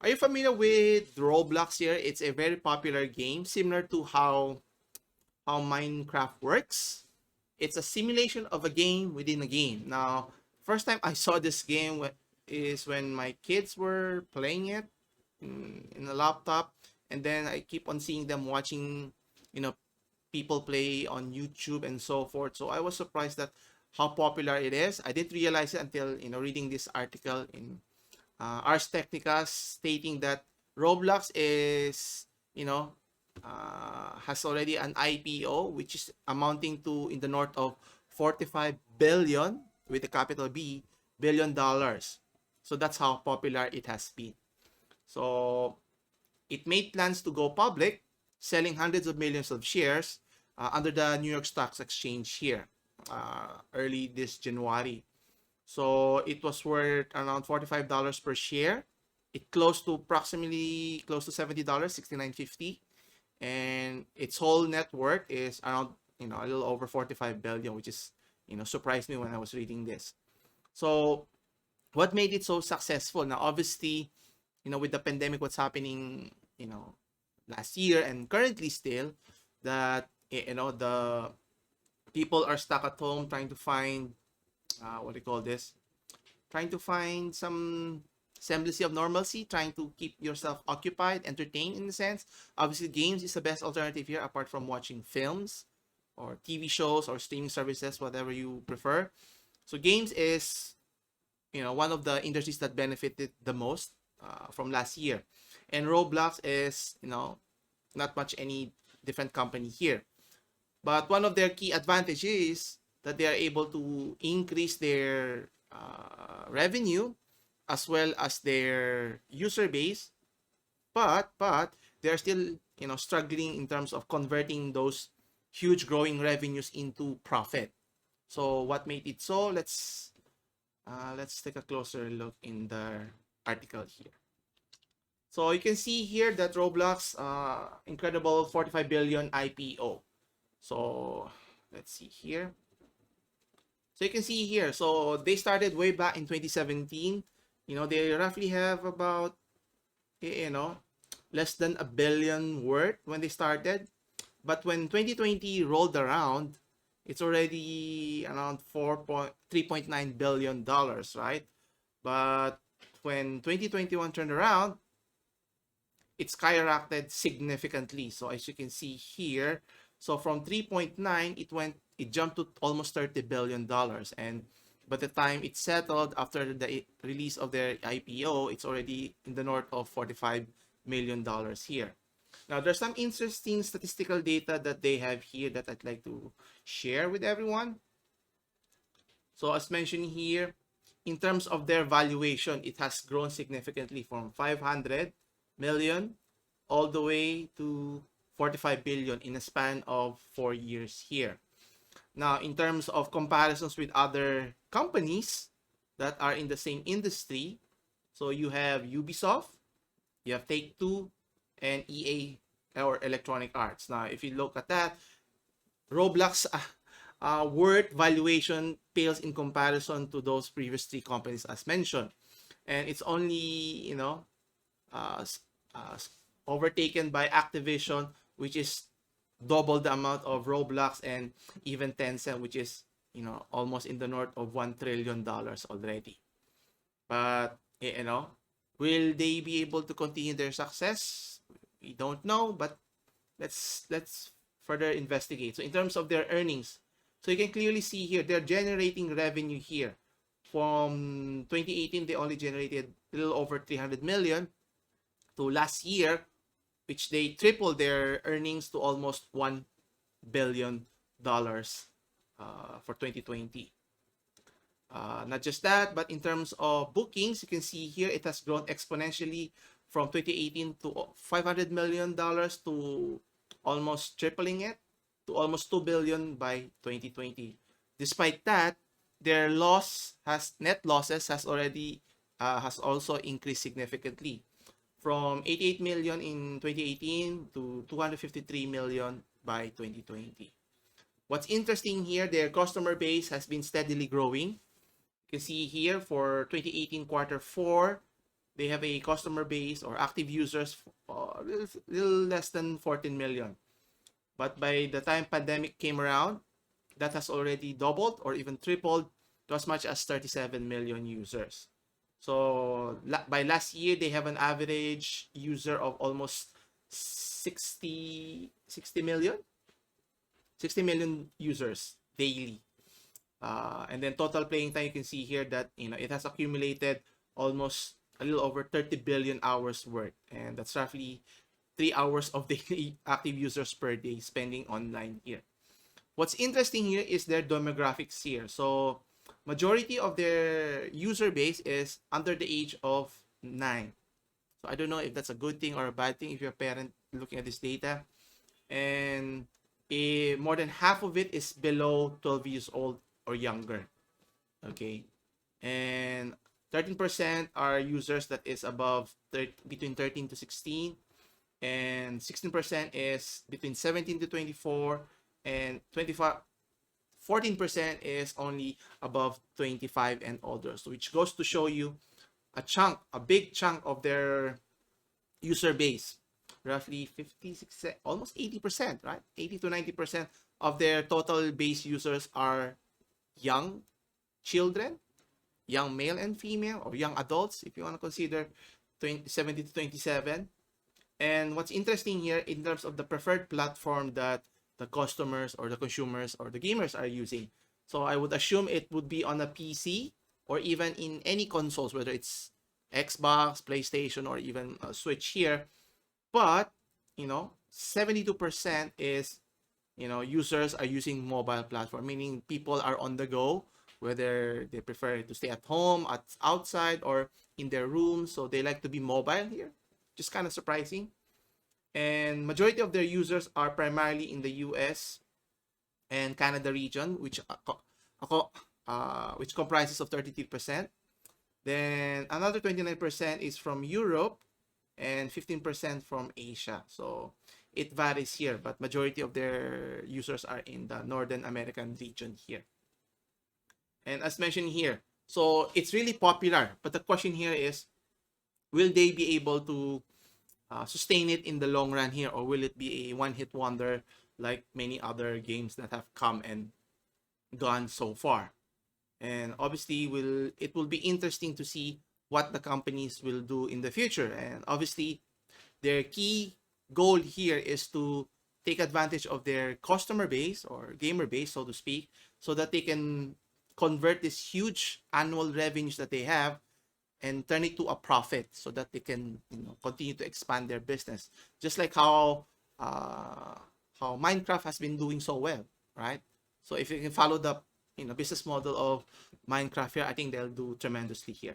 Are you familiar with Roblox here? It's a very popular game, similar to how Minecraft works. It's a simulation of a game within a game. Now, first time I saw this game is when my kids were playing it in a laptop, and then I keep on seeing them watching, you know, people play on YouTube and so forth. So I was surprised that how popular it is. I didn't realize it until reading this article in Ars Technica stating that Roblox is has already an IPO which is amounting to in the north of 45 billion with a capital B $1 billion. So that's how popular it has been. So it made plans to go public, selling hundreds of millions of shares under the New York Stock Exchange here early this January. So it was worth around $45 per share. It closed to approximately close to $70, 69.50, and its whole net worth is around a little over 45 billion, which is surprised me when I was reading this. So what made it so successful? Now, obviously, with the pandemic, what's happening, last year and currently still, that the people are stuck at home trying to find what do you call this? Trying to find some semblance of normalcy, trying to keep yourself occupied, entertained in a sense. Obviously, games is the best alternative here, apart from watching films or TV shows or streaming services, whatever you prefer. So games is one of the industries that benefited the most from last year, and Roblox is not much any different company here. But one of their key advantages is that they are able to increase their revenue as well as their user base, but they're still struggling in terms of converting those huge growing revenues into profit. So what made it so? Let's take a closer look in the article here. So you can see here that Roblox incredible 45 billion IPO. So let's see here. So you can see here, so they started way back in 2017. They roughly have about, less than a billion worth when they started. But when 2020 rolled around, it's already around 3.9 billion dollars, right? But when 2021 turned around, it skyrocketed significantly. So as you can see here, so from 3.9, it jumped to almost $30 billion. And by the time it settled after the release of their IPO, it's already in the north of $45 million here. Now, there's some interesting statistical data that they have here that I'd like to share with everyone. So as mentioned here, in terms of their valuation, it has grown significantly from 500 million all the way to 45 billion in a span of 4 years here. Now, in terms of comparisons with other companies that are in the same industry, so you have Ubisoft, you have Take-Two, and EA or Electronic Arts. Now, if you look at that, Roblox worth valuation pales in comparison to those previous three companies as mentioned, and it's only uh, overtaken by Activision, which is double the amount of Roblox, and even Tencent, which is almost in the north of $1 trillion already. But will they be able to continue their success? We don't know, but let's further investigate. So in terms of their earnings, so you can clearly see here they're generating revenue here. From 2018, they only generated a little over 300 million to last year, which they tripled their earnings to almost $1 billion for 2020. Not just that, but in terms of bookings, you can see here it has grown exponentially from 2018 to $500 million to almost tripling it to almost $2 billion by 2020. Despite that, their net losses has also increased significantly from 88 million in 2018 to 253 million by 2020. What's interesting here, their customer base has been steadily growing. You can see here for 2018 quarter 4, they have a customer base or active users little less than 14 million. But by the time pandemic came around, that has already doubled or even tripled to as much as 37 million users. So by last year, they have an average user of almost 60 million, 60 million users daily. And then total playing time, you can see here that it has accumulated almost a little over 30 billion hours worth, and that's roughly 3 hours of daily active users per day spending online here. What's interesting here is their demographics here. So majority of their user base is under the age of 9. So I don't know if that's a good thing or a bad thing if you're a parent looking at this data. And more than half of it is below 12 years old or younger. Okay. And 13% are users that is above between 13 to 16. And 16% is between 17 to 24. And 14% is only above 25 and older. So which goes to show you a big chunk of their user base, roughly 56, almost 80%, right? 80 to 90% of their total base users are young children, young male and female, or young adults, if you want to consider 70 to 27. And what's interesting here in terms of the preferred platform that the customers or the consumers or the gamers are using. So I would assume it would be on a PC or even in any consoles, whether it's Xbox, PlayStation, or even a Switch here. But, 72% is, users are using mobile platform, meaning people are on the go, whether they prefer to stay at home, outside, or in their rooms. So they like to be mobile here. Just kind of surprising. And majority of their users are primarily in the US and Canada region, which comprises of 33%. Then another 29% is from Europe and 15% from Asia. So it varies here, but majority of their users are in the Northern American region here. And as mentioned here, so it's really popular, but the question here is, will they be able to sustain it in the long run here, or will it be a one-hit wonder like many other games that have come and gone so far? And obviously, it will be interesting to see what the companies will do in the future. And obviously, their key goal here is to take advantage of their customer base or gamer base, so to speak, so that they can convert this huge annual revenues that they have and turn it to a profit, so that they can continue to expand their business, just like how Minecraft has been doing so well, right? So if you can follow the business model of Minecraft here, I think they'll do tremendously here.